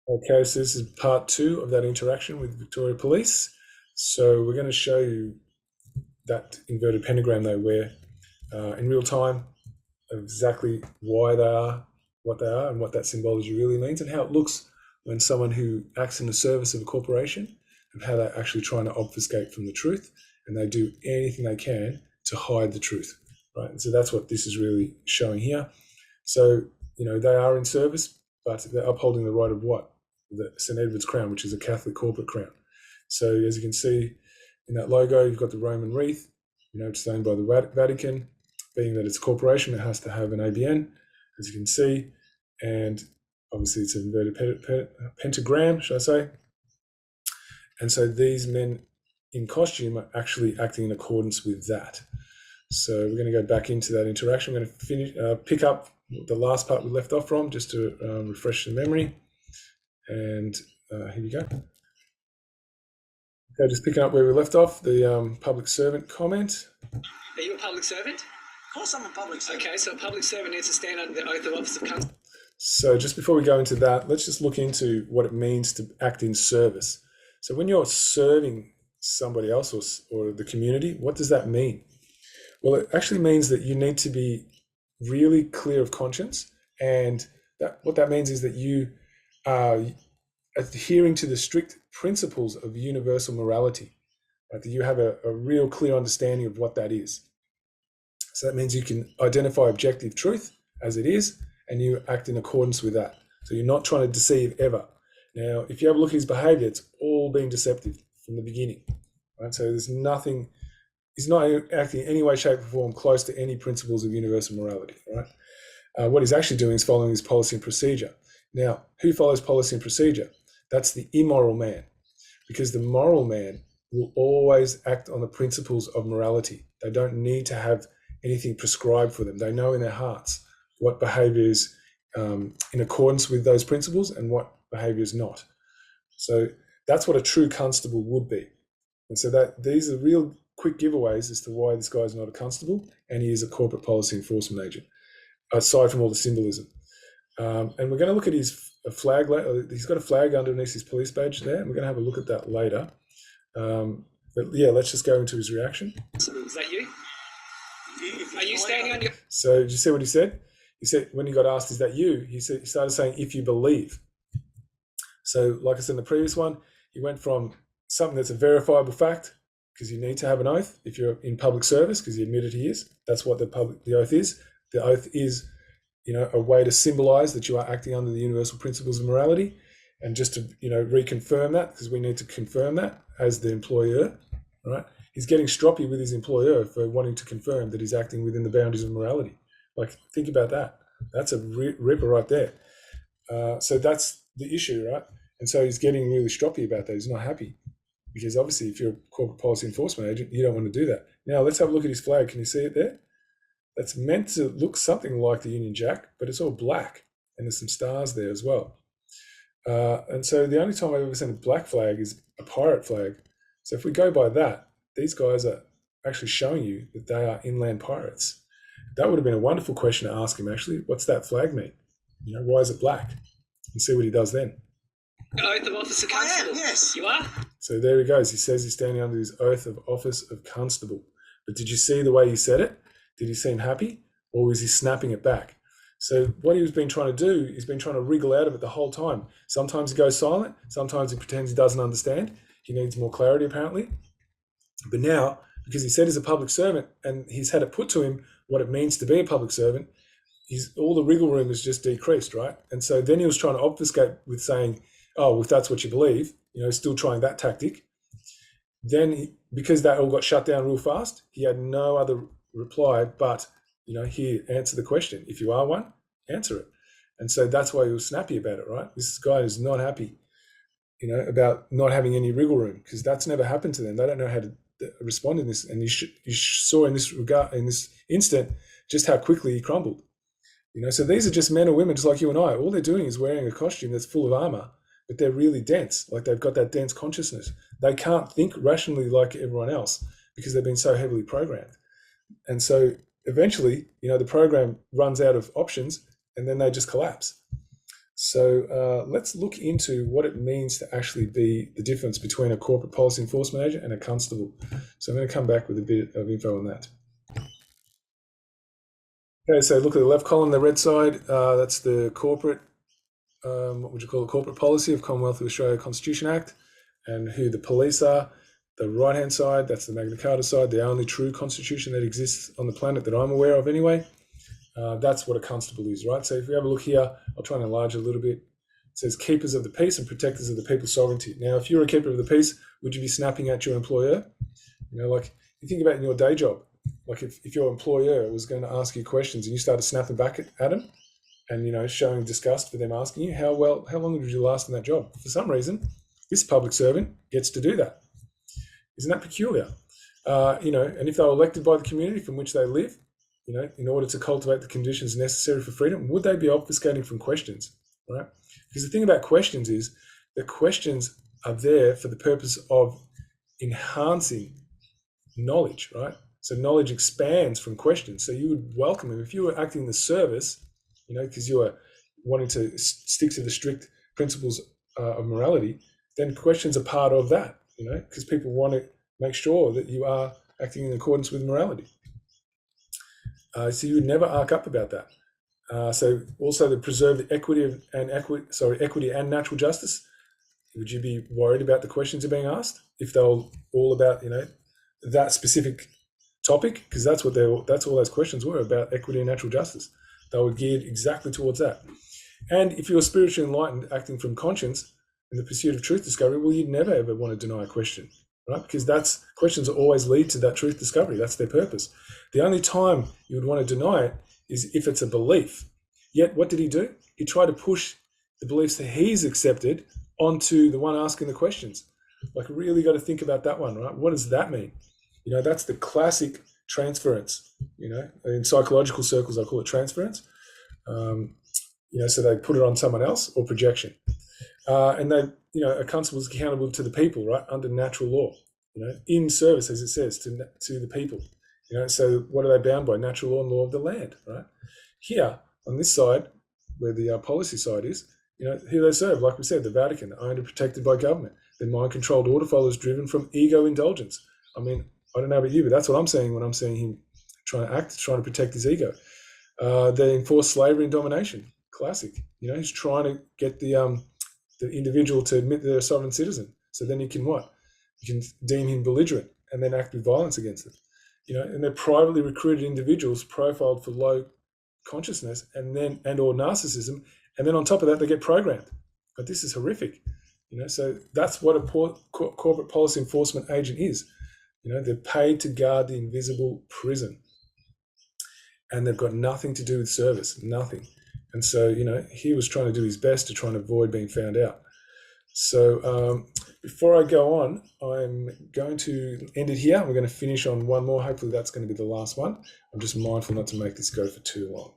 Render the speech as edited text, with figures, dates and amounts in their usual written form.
Okay, so this is part 2 of that interaction with Victoria Police. So we're going to show you that inverted pentagram they wear in real time, exactly why they are what they are and what that symbology really means, and how it looks when someone who acts in the service of a corporation and how they're actually trying to obfuscate from the truth, and they do anything they can to hide the truth, right? And so that's what this is really showing here. So, they are in service, but they're upholding the right of what? The St. Edward's crown, which is a Catholic corporate crown. So as you can see in that logo, you've got the Roman wreath, it's owned by the Vatican. Being that it's a corporation, it has to have an ABN, as you can see. And obviously it's an inverted pentagram, should I say. And so these men in costume are actually acting in accordance with that. So we're going to go back into that interaction. We're going to pick up the last part we left off from, just to refresh the memory. And here we go. Okay, just picking up where we left off, the public servant comment. Are you a public servant? Of course I'm a public servant. Okay, so a public servant needs to stand under the oath of office of constables. So just before we go into that, let's just look into what it means to act in service. So when you're serving somebody else or the community, what does that mean? Well, it actually means that you need to be really clear of conscience, and what that means is that you are adhering to the strict principles of universal morality, right? That you have a real clear understanding of what that is. So that means you can identify objective truth as it is, and you act in accordance with that. So you're not trying to deceive ever. Now, if you have a look at his behavior, it's all being deceptive from the beginning, right? So there's nothing, he's not acting in any way, shape, or form close to any principles of universal morality, right? What he's actually doing is following his policy and procedure. Now, who follows policy and procedure? That's the immoral man, because the moral man will always act on the principles of morality. They don't need to have anything prescribed for them. They know in their hearts what behavior is in accordance with those principles and what behavior is not. So that's what a true constable would be. And so that these are real quick giveaways as to why this guy is not a constable and he is a corporate policy enforcement agent, aside from all the symbolism. And we're going to look at his flag. He's got a flag underneath his police badge there, and we're going to have a look at that later. But yeah, let's just go into his reaction. Is that you? Are you standing on your... So did you see what he said? He said, when he got asked, is that you? He started saying, if you believe. So like I said in the previous one, he went from something that's a verifiable fact, because you need to have an oath if you're in public service, because he admitted he is. That's what the oath is. The oath is, a way to symbolize that you are acting under the universal principles of morality. And just to, reconfirm that, because we need to confirm that as the employer, right? He's getting stroppy with his employer for wanting to confirm that he's acting within the boundaries of morality. Like, think about that. That's a ripper right there. So that's the issue, right? And so he's getting really stroppy about that. He's not happy, because obviously if you're a corporate policy enforcement agent, you don't want to do that. Now let's have a look at his flag. Can you see it there? That's meant to look something like the Union Jack, but it's all black, and there's some stars there as well. And so the only time I've ever seen a black flag is a pirate flag. So if we go by that, these guys are actually showing you that they are inland pirates. That would have been a wonderful question to ask him, actually. What's that flag mean? Why is it black? And see what he does then. Oath of office of constable. Yes. You are? So there he goes. He says he's standing under his oath of office of constable. But did you see the way he said it? Did he seem happy, or was he snapping it back? So what he's been trying to do, he's been trying to wriggle out of it the whole time. Sometimes he goes silent. Sometimes he pretends he doesn't understand. He needs more clarity, apparently. But now, because he said he's a public servant and he's had it put to him what it means to be a public servant, all the wriggle room has just decreased, right? And so then he was trying to obfuscate with saying, oh, if that's what you believe, still trying that tactic. Then, because that all got shut down real fast, he had no other reply but, here, answer the question. If you are one, answer it. And so that's why he was snappy about it, right? This guy is not happy, about not having any wriggle room, because that's never happened to them. They don't know how to respond in this. And you saw in this regard, in this instant, just how quickly he crumbled. So these are just men or women just like you and I. All they're doing is wearing a costume that's full of armor, but they're really dense. Like, they've got that dense consciousness. They can't think rationally like everyone else because they've been so heavily programmed. And so eventually, the program runs out of options, and then they just collapse. So let's look into what it means to actually be the difference between a corporate policy enforcement agent and a constable. So I'm going to come back with a bit of info on that. Okay, so look at the left column, the red side, that's the corporate, what would you call it, corporate policy of Commonwealth of Australia Constitution Act, and who the police are. The right-hand side, that's the Magna Carta side, the only true constitution that exists on the planet that I'm aware of anyway. That's what a constable is, right? So if we have a look here, I'll try and enlarge it a little bit. It says keepers of the peace and protectors of the people's sovereignty. Now, if you're a keeper of the peace, would you be snapping at your employer? You know, like you think about in your day job, like if your employer was going to ask you questions and you started snapping back at them and, you know, showing disgust for them asking you, how long did you last in that job? For some reason, this public servant gets to do that. Isn't that peculiar? You know, and if they were elected by the community from which they live, you know, in order to cultivate the conditions necessary for freedom, would they be obfuscating from questions, right? Because the thing about questions is the questions are there for the purpose of enhancing knowledge, right? So knowledge expands from questions. So you would welcome them if you were acting in the service, you know, because you are wanting to stick to the strict principles of morality, then questions are part of that, you know, because people want to make sure that you are acting in accordance with morality. So you would never arc up about that. So also to preserve the equity and natural justice. Would you be worried about the questions are being asked if they're all about, you know, that specific topic? Because that's all those questions were about, equity and natural justice. They were geared exactly towards that. And if you're spiritually enlightened, acting from conscience in the pursuit of truth discovery, well, you'd never ever want to deny a question, right? Because questions always lead to that truth discovery. That's their purpose. The only time you would want to deny it is if it's a belief. Yet what did he do? He tried to push the beliefs that he's accepted onto the one asking the questions. Like, really got to think about that one, right? What does that mean? You know, that's the classic transference. You know, in psychological circles, I call it transference. You know, so they put it on someone else, or projection. And they, you know, a constable is accountable to the people, right, under natural law. You know, in service, as it says, to the people. You know, so what are they bound by? Natural law and law of the land, right? Here on this side, where the policy side is, you know, who they serve, like we said, the Vatican, owned and protected by government. Their mind-controlled order followers driven from ego indulgence. I mean, I don't know about you, but that's what I'm saying when I'm seeing him trying to protect his ego. They enforce slavery and domination. Classic. You know, he's trying to get the individual to admit they're a sovereign citizen. So then he can what? You can deem him belligerent and then act with violence against them. You know, and they're privately recruited individuals profiled for low consciousness and or narcissism, and then on top of that they get programmed. But this is horrific. You know, so that's what a corporate policy enforcement agent is. You know, they're paid to guard the invisible prison, and they've got nothing to do with service, nothing. And so, you know, he was trying to do his best to try and avoid being found out. So before I go on, I'm going to end it here. We're going to finish on one more. Hopefully that's going to be the last one. I'm just mindful not to make this go for too long.